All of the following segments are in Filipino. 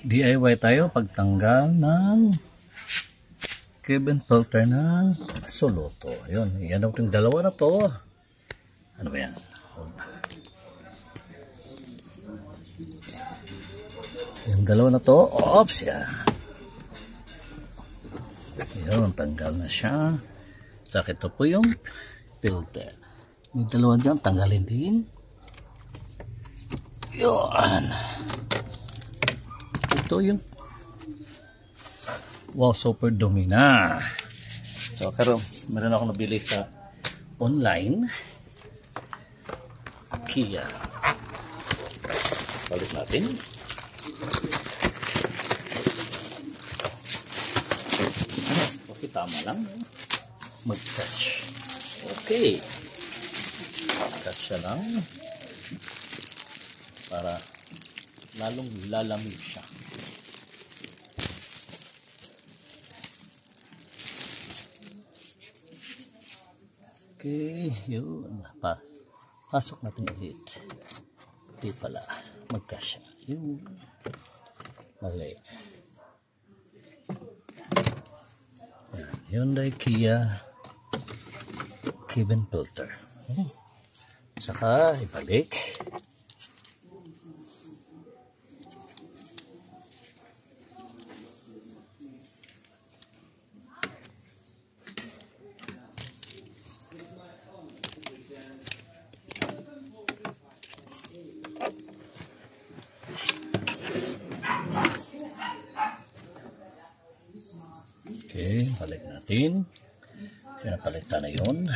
DIY tayo pagtanggal ng cabin filter ng Soloto. Ayun, yan yung dalawa na to. Ano ba yan? Yung dalawa na to, oops, yan. Ayun, tanggal na siya. Saka ito po yung filter. Yung dalawa dyan, tanggalin din. Yun. Ito yung wow, super dumi na. So, karon meron ako nabili sa online. Kia. Balik natin. Okay, tama lang. Mag-touch. Okay. Touch siya lang. Para lalong lalamig siya. Okay, yun. Pasok natin ulit. Hindi pala. Magkasya. Yun. Mali. Hyundai Kia cabin filter. Saka ibalik. Okay, balik natin. Pinapalitan na yun.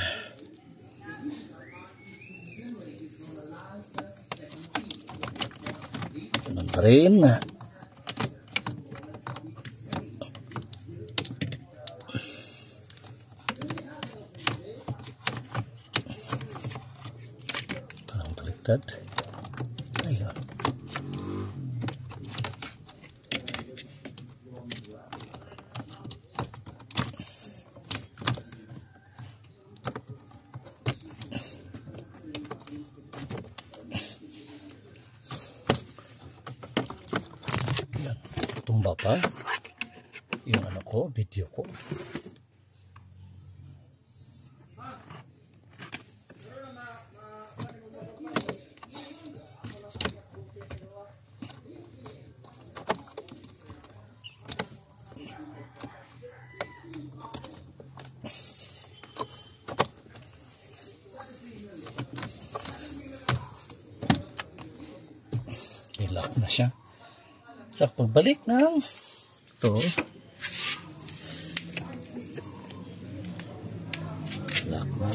Ganun pa rin. Parang baliktad. Ayun. Tumba pa yung ano ko, video ko. I-lock na siya. Sa pagbalik ng ito, lock na.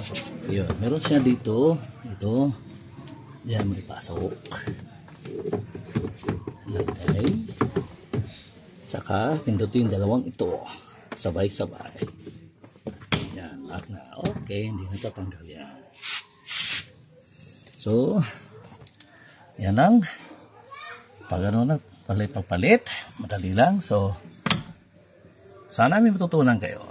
Yun, meron siya dito. Ito. Diyan mo ipasok. Lagay. Tsaka pindutin dalawang ito. Sabay-sabay. Yan, lock na. Okay, hindi natatanggal yan. So, yan lang. Pag ano na, palit, madali lang. So, sana may matutunan kayo.